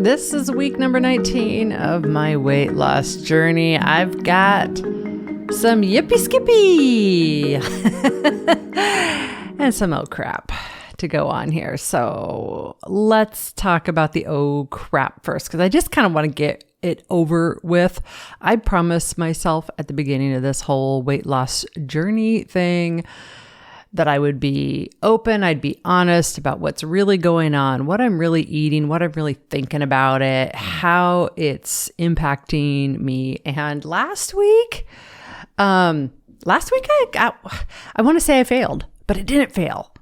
This is week number 19 of my weight loss journey. I've got some yippee skippy and some oh crap to go on here. So let's talk about the oh crap first, because I just kind of want to get it over with. I promised myself at the beginning of this whole weight loss journey thing that I would be open, I'd be honest about what's really going on, what I'm really eating, what I'm really thinking about it, how it's impacting me. And last week I want to say I failed, but it didn't fail.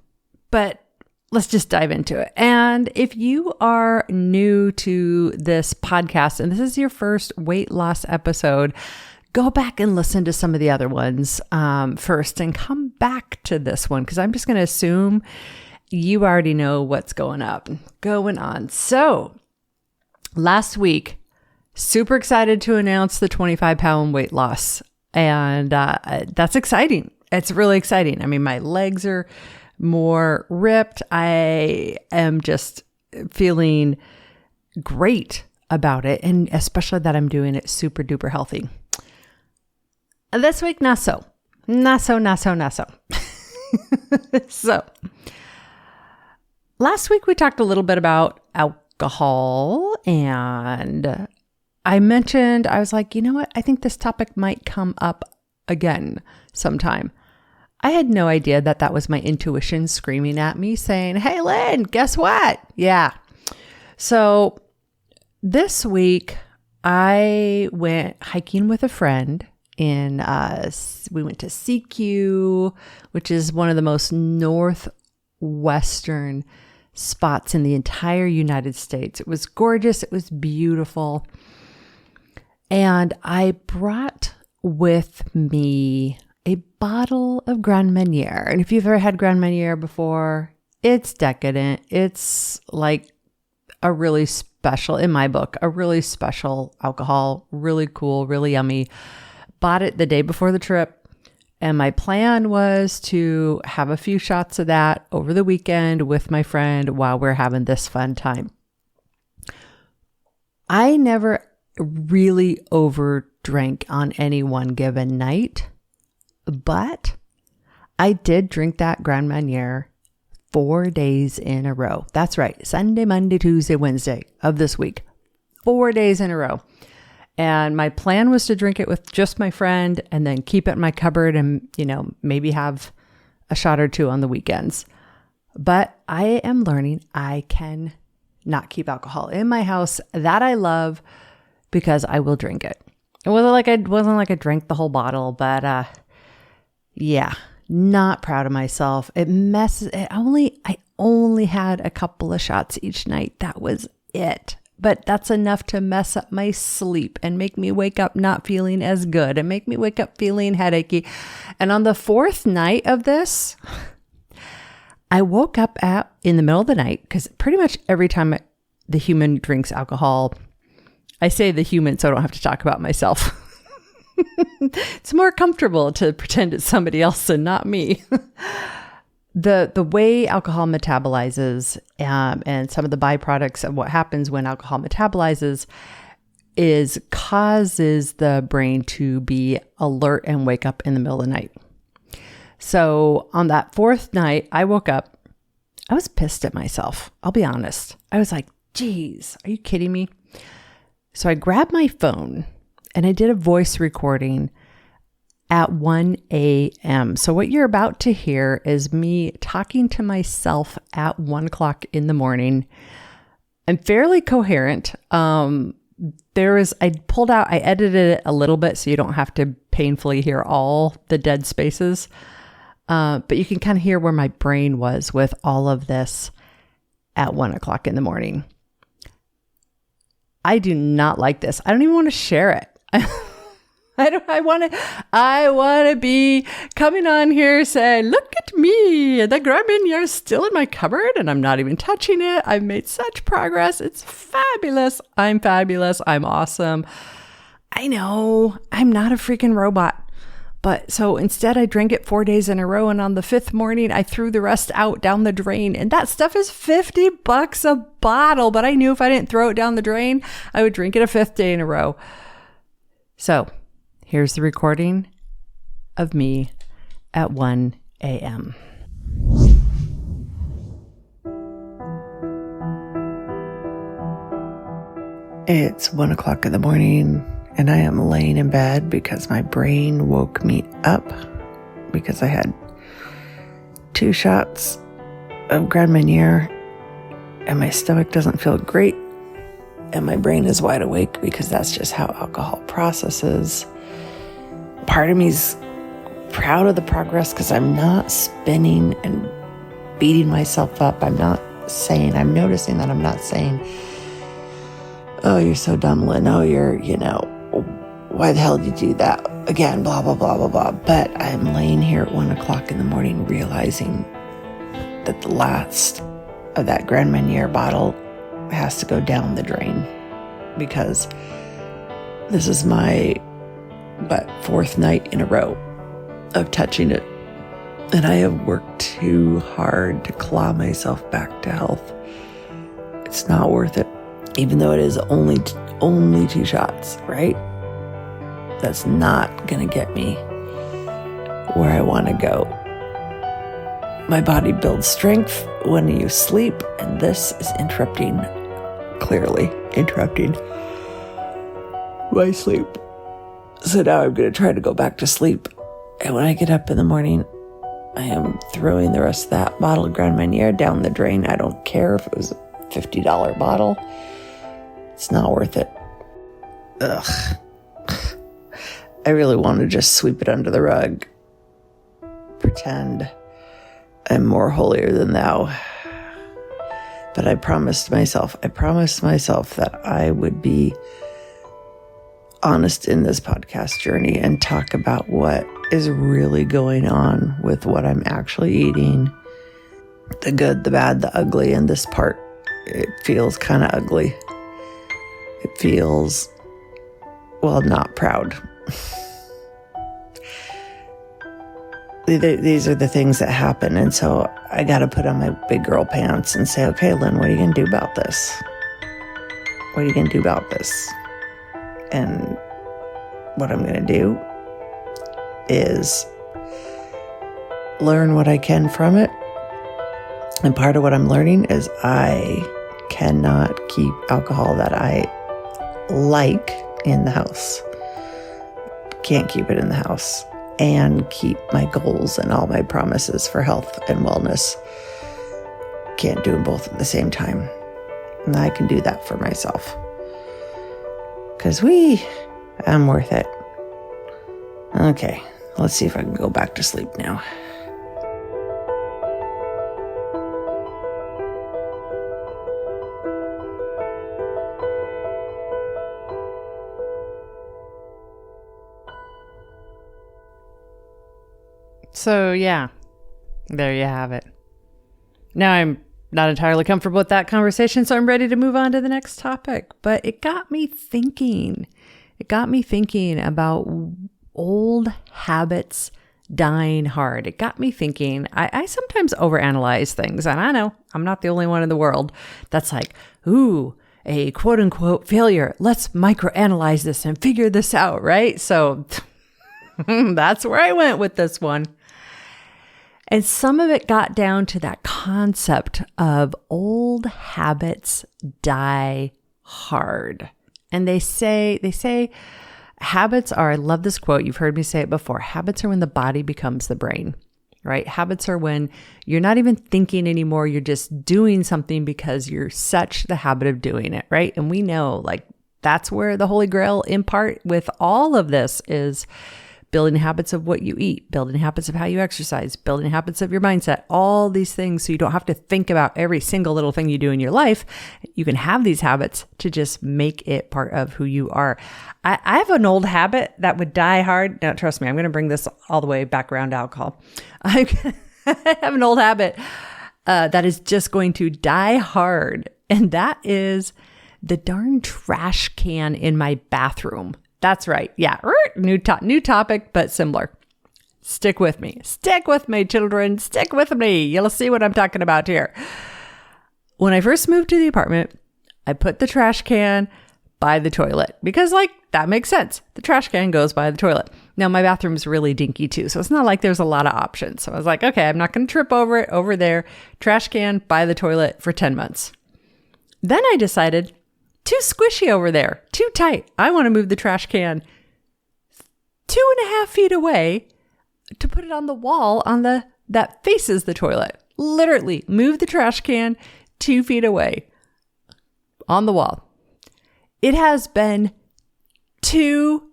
But let's just dive into it. And if you are new to this podcast and this is your first weight loss episode, go back and listen to some of the other ones first and come back to this one, because I'm just going to assume you already know what's going on. So last week, super excited to announce the 25-pound weight loss. And that's exciting. It's really exciting. I mean, my legs are more ripped. I am just feeling great about it. And especially that I'm doing it super duper healthy. This week, not so. So, last week we talked a little bit about alcohol, and I was like, you know what? I think this topic might come up again sometime. I had no idea that was my intuition screaming at me saying, hey, Lynn, guess what? Yeah. So this week I went hiking with a friend. We went to CQ, which is one of the most northwestern spots in the entire United States. It was gorgeous. It was beautiful. And I brought with me a bottle of Grand Marnier. And if you've ever had Grand Marnier before, it's decadent. It's like a really special, in my book, a really special alcohol, really cool, really yummy. Bought it the day before the trip, and my plan was to have a few shots of that over the weekend with my friend while we're having this fun time. I never really overdrank on any one given night, but I did drink that Grand Marnier 4 days in a row. That's right. Sunday, Monday, Tuesday, Wednesday of this week. 4 days in a row. And my plan was to drink it with just my friend and then keep it in my cupboard and, maybe have a shot or two on the weekends. But I am learning I can not keep alcohol in my house. That I love, because I will drink it. It wasn't like I drank the whole bottle, but yeah, not proud of myself. I only had a couple of shots each night. That was it. But that's enough to mess up my sleep and make me wake up not feeling as good and make me wake up feeling headachy. And on the fourth night of this, I woke up in the middle of the night, because pretty much every time the human drinks alcohol, I say the human so I don't have to talk about myself. It's more comfortable to pretend it's somebody else and not me. The way alcohol metabolizes and some of the byproducts of what happens when alcohol metabolizes causes the brain to be alert and wake up in the middle of the night. So on that fourth night, I woke up. I was pissed at myself. I'll be honest. I was like, geez, are you kidding me? So I grabbed my phone and I did a voice recording at 1 a.m. So what you're about to hear is me talking to myself at 1 o'clock in the morning. I'm fairly coherent. I edited it a little bit so you don't have to painfully hear all the dead spaces. But you can kind of hear where my brain was with all of this at 1 o'clock in the morning. I do not like this. I don't even want to share it. I want to be coming on here saying, look at me, the Grand Marnier is still in my cupboard and I'm not even touching it. I've made such progress. It's fabulous. I'm fabulous. I'm awesome. I know I'm not a freaking robot, But so instead I drank it 4 days in a row. And on the 5th morning, I threw the rest out down the drain. And that stuff is $50 a bottle. But I knew if I didn't throw it down the drain, I would drink it a 5th day in a row. So here's the recording of me at 1 a.m. It's 1 o'clock in the morning and I am laying in bed because my brain woke me up because I had 2 shots of Grand Marnier and my stomach doesn't feel great and my brain is wide awake because that's just how alcohol processes. Part of me's proud of the progress because I'm not spinning and beating myself up. I'm noticing that I'm not saying, oh, you're so dumb, Lynn. Oh, why the hell did you do that? Again, blah, blah, blah, blah, blah. But I'm laying here at 1 o'clock in the morning realizing that the last of that Grand Marnier bottle has to go down the drain because this is my, 4th night in a row of touching it. And I have worked too hard to claw myself back to health. It's not worth it. Even though it is only 2 shots, right? That's not going to get me where I want to go. My body builds strength when you sleep, and this is clearly interrupting my sleep. So now I'm going to try to go back to sleep. And when I get up in the morning, I am throwing the rest of that bottle of Grand Marnier down the drain. I don't care if it was a $50 bottle. It's not worth it. Ugh. I really want to just sweep it under the rug. Pretend I'm more holier than thou. But I promised myself that I would be honest in this podcast journey and talk about what is really going on with what I'm actually eating. The good, the bad, the ugly, and this part, it feels kind of ugly. It feels, not proud. These are the things that happen. And so I got to put on my big girl pants and say, okay, Lynn, what are you going to do about this? What are you going to do about this? And what I'm going to do is learn what I can from it. And part of what I'm learning is I cannot keep alcohol that I like in the house. Can't keep it in the house and keep my goals and all my promises for health and wellness. Can't do them both at the same time. And I can do that for myself. Because I'm worth it. Okay, let's see if I can go back to sleep now. So yeah, there you have it. Now I'm not entirely comfortable with that conversation, so I'm ready to move on to the next topic. But it got me thinking. It got me thinking about old habits dying hard. It got me thinking. I sometimes overanalyze things, and I know I'm not the only one in the world that's like, ooh, a quote unquote failure. Let's microanalyze this and figure this out, right? So that's where I went with this one. And some of it got down to that concept of old habits die hard. And they say habits are, I love this quote, you've heard me say it before, habits are when the body becomes the brain, right? Habits are when you're not even thinking anymore, you're just doing something because you're such the habit of doing it, right? And we know that's where the Holy Grail in part with all of this is building habits of what you eat, building habits of how you exercise, building habits of your mindset, all these things so you don't have to think about every single little thing you do in your life. You can have these habits to just make it part of who you are. I have an old habit that would die hard. Now, trust me, I'm going to bring this all the way back around to alcohol. I have an old habit that is just going to die hard, and that is the darn trash can in my bathroom. That's right. Yeah. New topic, but similar. Stick with me. Stick with me, children. Stick with me. You'll see what I'm talking about here. When I first moved to the apartment, I put the trash can by the toilet because that makes sense. The trash can goes by the toilet. Now my bathroom's really dinky too. So it's not like there's a lot of options. So I was like, okay, I'm not going to trip over it over there. Trash can by the toilet for 10 months. Then I decided too squishy over there, too tight. I want to move the trash can 2.5 feet away to put it on the wall that faces the toilet. Literally move the trash can 2 feet away on the wall. It has been 2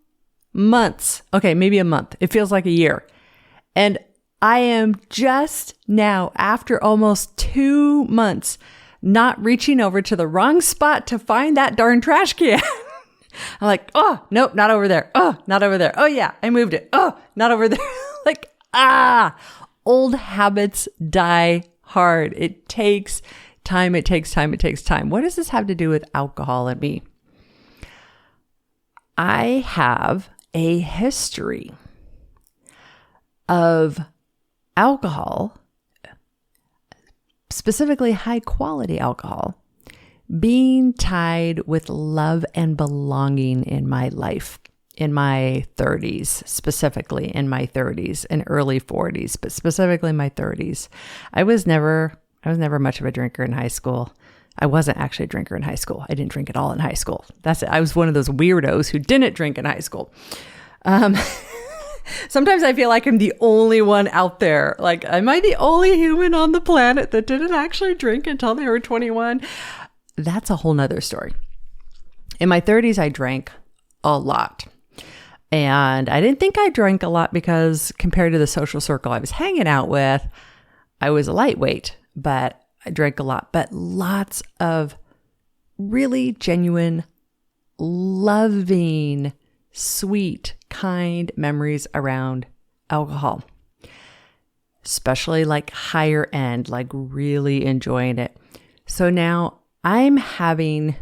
months. Okay, maybe a month. It feels like a year. And I am just now, after almost 2 months, not reaching over to the wrong spot to find that darn trash can. I'm like, oh, nope, not over there. Oh, not over there. Oh yeah, I moved it. Oh, not over there. Old habits die hard. It takes time. It takes time. It takes time. What does this have to do with alcohol and me? I have a history of alcohol, specifically high quality alcohol, being tied with love and belonging in my life, in my 30s, specifically in my 30s and early 40s, but specifically my 30s. I was never much of a drinker in high school. I wasn't actually a drinker in high school. I didn't drink at all in high school. That's it. I was one of those weirdos who didn't drink in high school. Sometimes I feel like I'm the only one out there. Am I the only human on the planet that didn't actually drink until they were 21? That's a whole nother story. In my 30s, I drank a lot. And I didn't think I drank a lot because compared to the social circle I was hanging out with, I was a lightweight, but I drank a lot. But lots of really genuine, loving, sweet, kind memories around alcohol. Especially higher end, really enjoying it. So now I'm having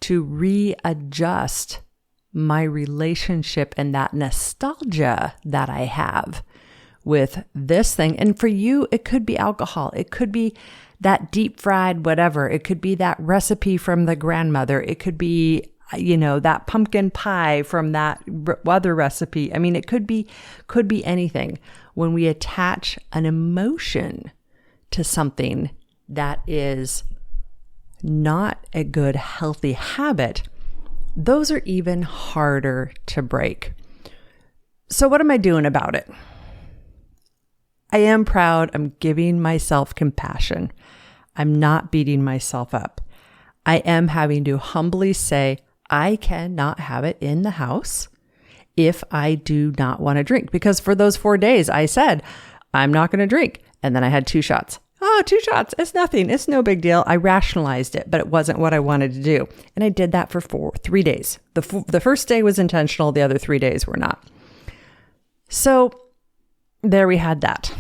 to readjust my relationship and that nostalgia that I have with this thing. And for you, it could be alcohol. It could be that deep fried whatever. It could be that recipe from the grandmother. It could be, that pumpkin pie from that other recipe. I mean, it could be anything. When we attach an emotion to something that is not a good, healthy habit, those are even harder to break. So what am I doing about it? I am proud. I'm giving myself compassion. I'm not beating myself up. I am having to humbly say, I cannot have it in the house if I do not want to drink. Because for those 4 days, I said, I'm not going to drink. And then I had 2 shots. Oh, 2 shots. It's nothing. It's no big deal. I rationalized it, but it wasn't what I wanted to do. And I did that for 3 days. The first day was intentional. The other 3 days were not. So there we had that.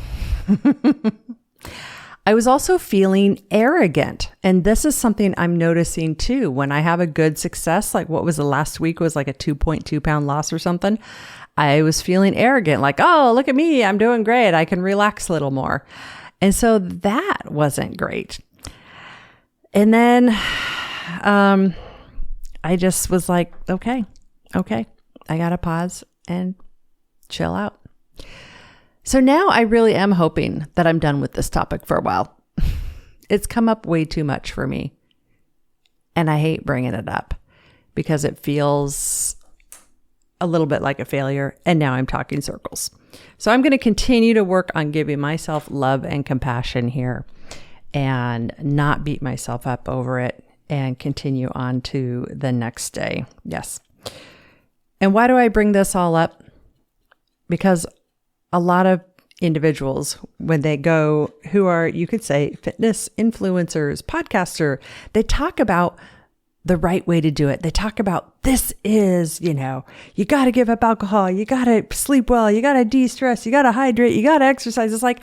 I was also feeling arrogant. And this is something I'm noticing too. When I have a good success, like what was the last week was like a 2.2 pound loss or something. I was feeling arrogant, like, oh, look at me. I'm doing great. I can relax a little more. And so that wasn't great. And then I just was like, okay, I got to pause and chill out. So now I really am hoping that I'm done with this topic for a while. It's come up way too much for me. And I hate bringing it up because it feels a little bit like a failure. And now I'm talking circles. So I'm going to continue to work on giving myself love and compassion here and not beat myself up over it and continue on to the next day. Yes. And why do I bring this all up? Because a lot of individuals, when they go, who are, you could say, fitness influencers, podcaster, they talk about the right way to do it. They talk about this is, you got to give up alcohol. You got to sleep well. You got to de-stress. You got to hydrate. You got to exercise. It's like,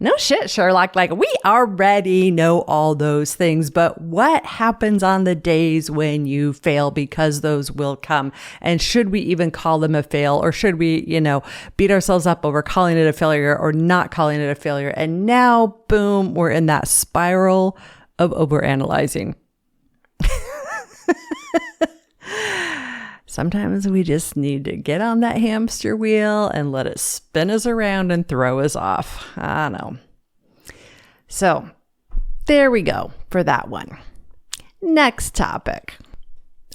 No shit, Sherlock. Like, we already know all those things, but what happens on the days when you fail? Because those will come. And should we even call them a fail, or should we, beat ourselves up over calling it a failure or not calling it a failure? And now, boom, we're in that spiral of overanalyzing. Sometimes we just need to get on that hamster wheel and let it spin us around and throw us off. I know. So there we go for that one. Next topic.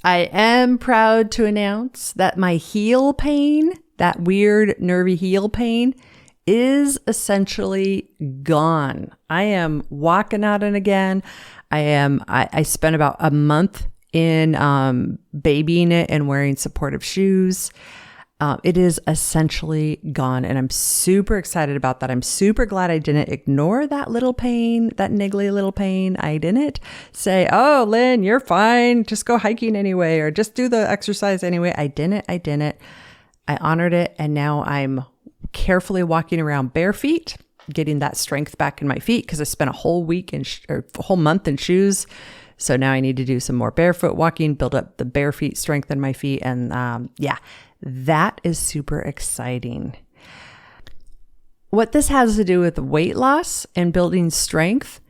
I am proud to announce that my heel pain, that weird nervy heel pain, is essentially gone. I am walking on it again. I spent about a month in babying it and wearing supportive shoes. It is essentially gone, and I'm super excited about that. I'm super glad I didn't ignore that little pain, that niggly little pain. I didn't say, oh, Lynn, you're fine. Just go hiking anyway, or just do the exercise anyway. I didn't. I honored it, and now I'm carefully walking around bare feet, getting that strength back in my feet, because I spent a whole week or a whole month in shoes. So now I need to do some more barefoot walking, build up the bare feet strength in my feet. And that is super exciting. What this has to do with weight loss and building strength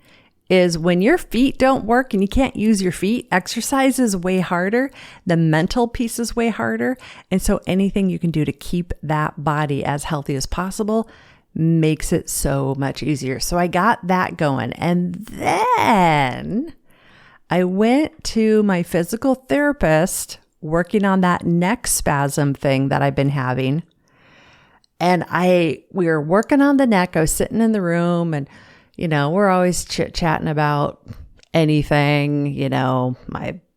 is when your feet don't work and you can't use your feet, exercise is way harder. The mental piece is way harder. And so anything you can do to keep that body as healthy as possible makes it so much easier. So I got that going. And then I went to my physical therapist working on that neck spasm thing that I've been having. And we were working on the neck. I was sitting in the room, and, we're always chit-chatting about anything,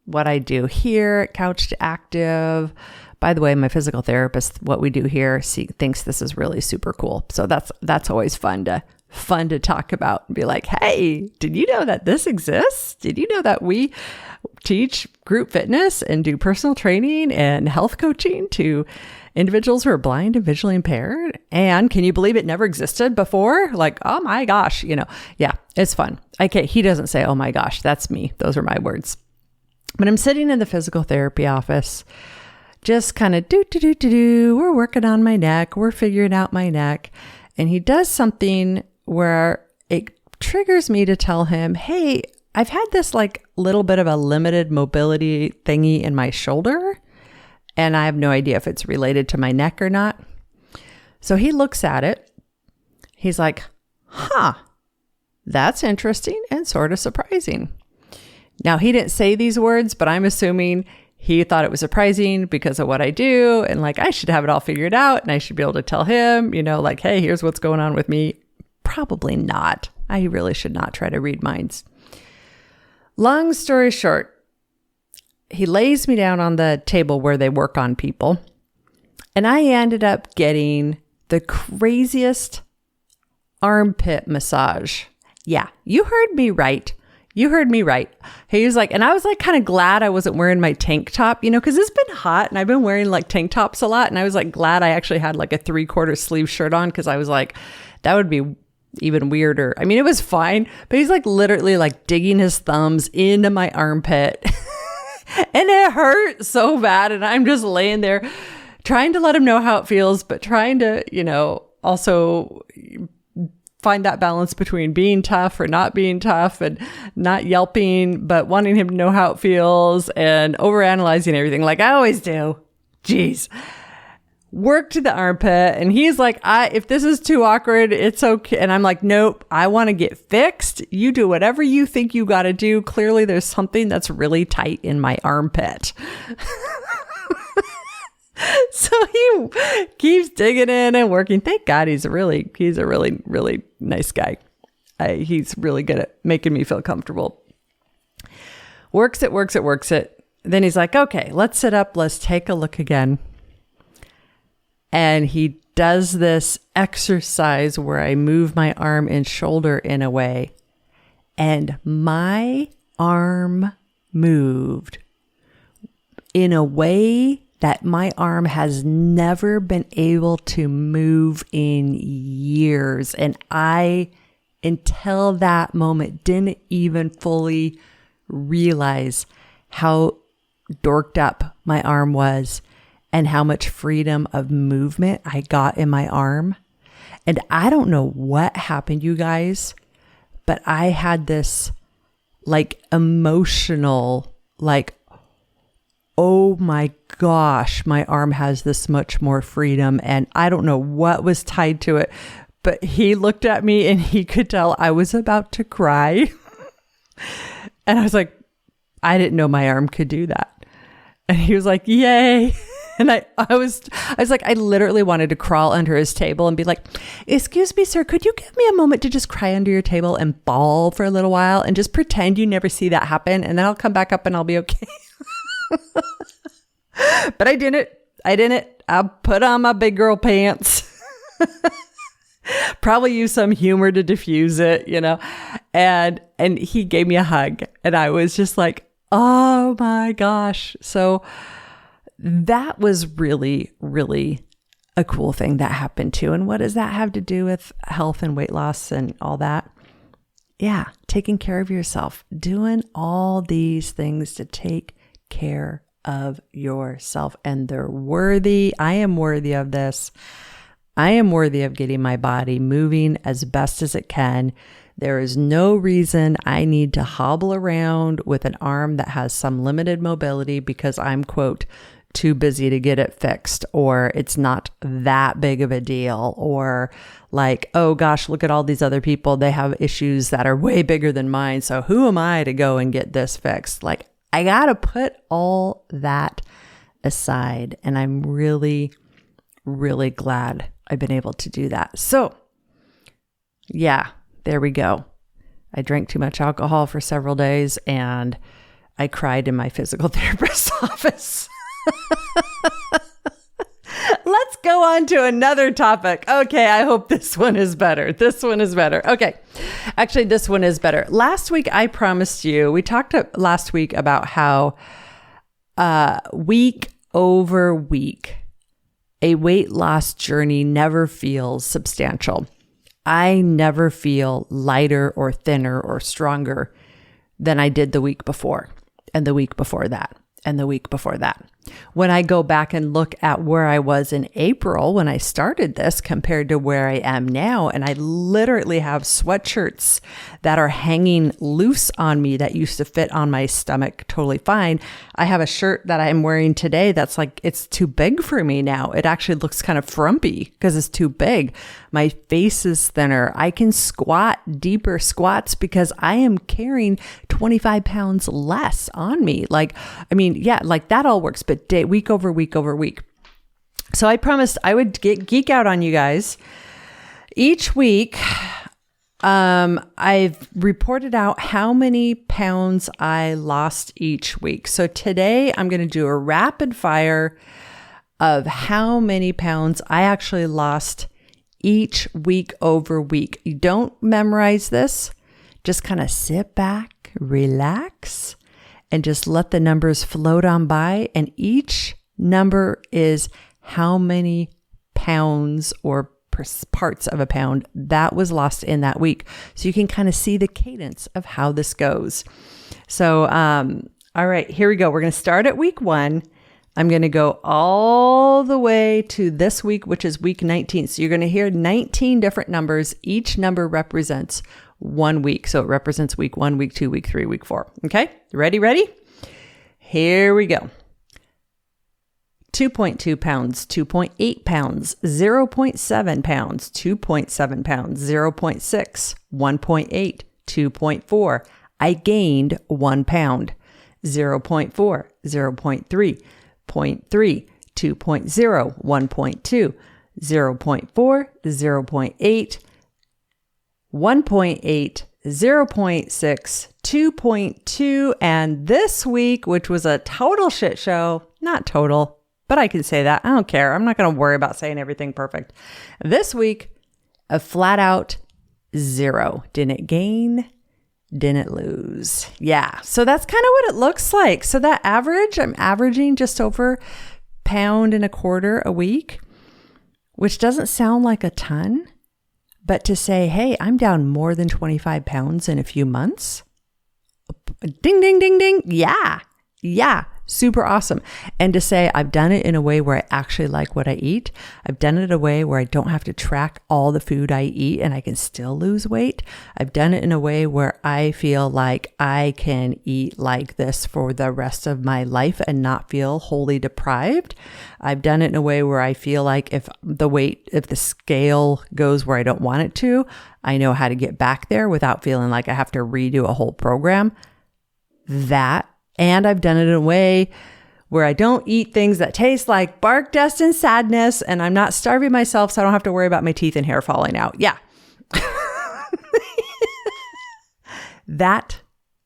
what I do here at Couch to Active. By the way, my physical therapist, what we do here, thinks this is really super cool. So that's always fun to talk about and be like, hey, did you know that this exists? Did you know that we teach group fitness and do personal training and health coaching to individuals who are blind and visually impaired? And can you believe it never existed before? Like, oh my gosh, yeah, it's fun. Okay, he doesn't say, oh my gosh, that's me. Those are my words. But I'm sitting in the physical therapy office, just kind of we're working on my neck. We're figuring out my neck. And he does something where it triggers me to tell him, hey, I've had this like little bit of a limited mobility thingy in my shoulder, and I have no idea if it's related to my neck or not. So he looks at it. He's like, that's interesting and sort of surprising. Now, he didn't say these words, but I'm assuming he thought it was surprising because of what I do. And like, I should have it all figured out, and I should be able to tell him, like, hey, here's what's going on with me. Probably not. I really should not try to read minds. Long story short, he lays me down on the table where they work on people, and I ended up getting the craziest armpit massage. Yeah, you heard me right. He was like, and I was like kind of glad I wasn't wearing my tank top, because it's been hot and I've been wearing like tank tops a lot. And I was like glad I actually had like a 3/4 sleeve shirt on, because I was like, that would be even weirder. I mean, it was fine, but he's like literally like digging his thumbs into my armpit and it hurt so bad. And I'm just laying there trying to let him know how it feels, but trying to, also find that balance between being tough or not being tough, and not yelping, but wanting him to know how it feels, and overanalyzing everything like I always do. Jeez. Work to the armpit, and he's like, if this is too awkward, it's okay. And I'm like, nope, I want to get fixed. You do whatever you think you got to do. Clearly there's something that's really tight in my armpit. So he keeps digging in and working. Thank God he's a really, really nice guy. He's really good at making me feel comfortable. Works it. Then he's like, okay, let's sit up. Let's take a look again. And he does this exercise where I move my arm and shoulder in a way, and my arm moved in a way that my arm has never been able to move in years. And I, until that moment, didn't even fully realize how dorked up my arm was and how much freedom of movement I got in my arm. And I don't know what happened, you guys, but I had this like emotional, like, oh my gosh, my arm has this much more freedom. And I don't know what was tied to it, but he looked at me and he could tell I was about to cry. And I was like, I didn't know my arm could do that. And he was like, yay. And I was like, I literally wanted to crawl under his table and be like, excuse me, sir, could you give me a moment to just cry under your table and bawl for a little while and just pretend you never see that happen? And then I'll come back up and I'll be okay. But I didn't. I put on my big girl pants. Probably use some humor to diffuse it, you know? And he gave me a hug and I was just like, oh my gosh. So that was really, really a cool thing that happened too. And what does that have to do with health and weight loss and all that? Yeah, taking care of yourself, doing all these things to take care of yourself. And they're worthy. I am worthy of this. I am worthy of getting my body moving as best as it can. There is no reason I need to hobble around with an arm that has some limited mobility because I'm, quote, too busy to get it fixed, or it's not that big of a deal, or like, oh gosh, look at all these other people. They have issues that are way bigger than mine. So who am I to go and get this fixed? Like, I got to put all that aside. And I'm really, really glad I've been able to do that. So yeah, there we go. I drank too much alcohol for several days and I cried in my physical therapist's office. Let's go on to another topic. Okay, I hope this one is better. Okay, actually, this one is better. Last week, I promised you, we talked last week about how week over week, a weight loss journey never feels substantial. I never feel lighter or thinner or stronger than I did the week before, and the week before that, and the week before that. When I go back and look at where I was in April when I started this compared to where I am now, and I literally have sweatshirts that are hanging loose on me that used to fit on my stomach totally fine. I have a shirt that I'm wearing today that's like, it's too big for me now. It actually looks kind of frumpy because it's too big. My face is thinner. I can squat deeper squats because I am carrying 25 pounds less on me. Like, I mean, yeah, like that all works, but week over week over week. So I promised I would geek out on you guys. Each week, I've reported out how many pounds I lost each week. So today I'm going to do a rapid fire of how many pounds I actually lost each week over week. You don't memorize this. Just kind of sit back, relax, and just let the numbers float on by. And each number is how many pounds or parts of a pound that was lost in that week. So you can kind of see the cadence of how this goes. So, all right, here we go. We're going to start at week 1. I'm going to go all the way to this week, which is week 19. So you're going to hear 19 different numbers. Each number represents 1 week. So it represents week 1, week 2, week 3, week 4. Okay, ready? Here we go. 2.2 pounds, 2.8 pounds, 0.7 pounds, 2.7 pounds, 0.6, 1.8, 2.4. I gained 1 pound. 0.4, 0.3, 0.3, 2.0, 1.2, 0.4, 0.8, 1.8, 0.6, 2.2, and this week, which was a total shit show, not total, but I can say that. I don't care. I'm not going to worry about saying everything perfect. This week, a flat out 0. Didn't gain, didn't lose. Yeah. So that's kind of what it looks like. So that average, I'm averaging just over 1.25 pounds a week, which doesn't sound like a ton, but to say, hey, I'm down more than 25 pounds in a few months. Ding, ding, ding, ding. Yeah. Super awesome. And to say, I've done it in a way where I actually like what I eat. I've done it in a way where I don't have to track all the food I eat and I can still lose weight. I've done it in a way where I feel like I can eat like this for the rest of my life and not feel wholly deprived. I've done it in a way where I feel like if the scale goes where I don't want it to, I know how to get back there without feeling like I have to redo a whole program. And I've done it in a way where I don't eat things that taste like bark, dust, and sadness, and I'm not starving myself so I don't have to worry about my teeth and hair falling out. Yeah. That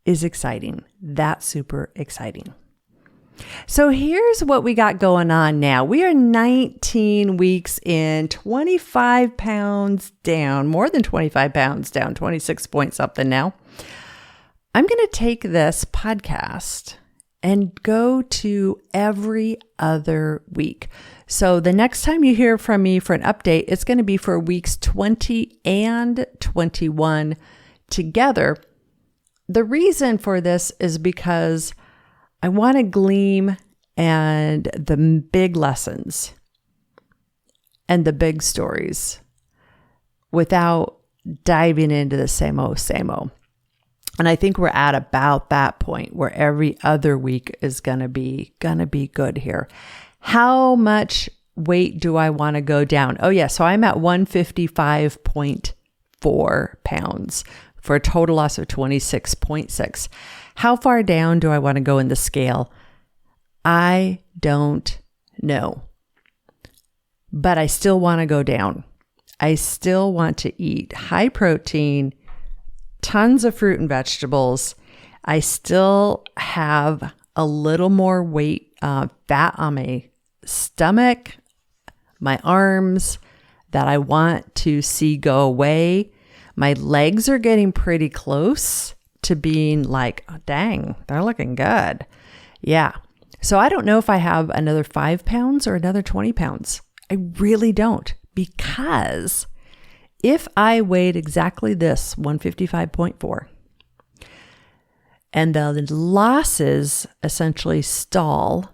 is exciting. That's super exciting. So here's what we got going on now. We are 19 weeks in, 25 pounds down, more than 25 pounds down, 26 point something now. I'm going to take this podcast and go to every other week. So the next time you hear from me for an update, it's going to be for weeks 20 and 21 together. The reason for this is because I want to glean and the big lessons and the big stories without diving into the same old. And I think we're at about that point where every other week is gonna be good here. How much weight do I want to go down? Oh yeah, so I'm at 155.4 pounds for a total loss of 26.6. How far down do I want to go in the scale? I don't know. But I still want to go down. I still want to eat high protein, tons of fruit and vegetables. I still have a little more weight, fat on my stomach, my arms that I want to see go away. My legs are getting pretty close to being like, oh, dang, they're looking good. Yeah. So I don't know if I have another 5 pounds or another 20 pounds. I really don't, because if I weighed exactly this, 155.4, and the losses essentially stall,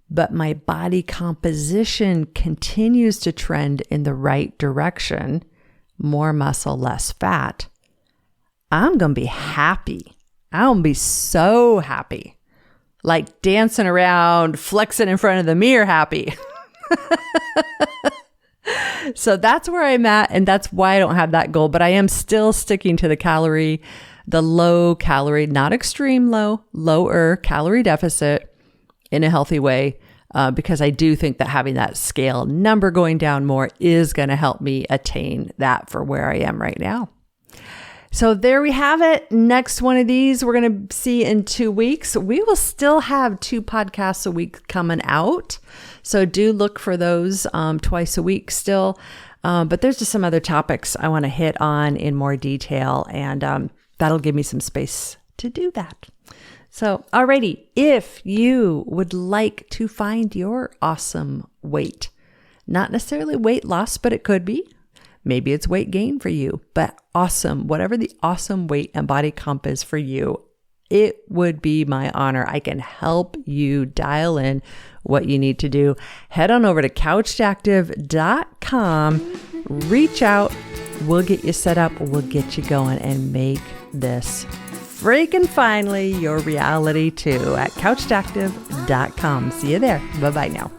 but my body composition continues to trend in the right direction, more muscle, less fat, I'm going to be happy. I'm going to be so happy. Like dancing around, flexing in front of the mirror happy. So that's where I'm at, and that's why I don't have that goal, but I am still sticking to the low calorie, not extreme low, lower calorie deficit in a healthy way, because I do think that having that scale number going down more is going to help me attain that for where I am right now. So there we have it. Next one of these we're going to see in 2 weeks. We will still have 2 podcasts a week coming out. So do look for those twice a week still. But there's just some other topics I want to hit on in more detail, and that'll give me some space to do that. So alrighty, if you would like to find your awesome weight, not necessarily weight loss, but it could be. Maybe it's weight gain for you, but awesome, whatever the awesome weight and body comp is for you, it would be my honor. I can help you dial in what you need to do. Head on over to couchedactive.com, reach out, we'll get you set up, we'll get you going and make this freaking finally your reality too at couchedactive.com. See you there. Bye-bye now.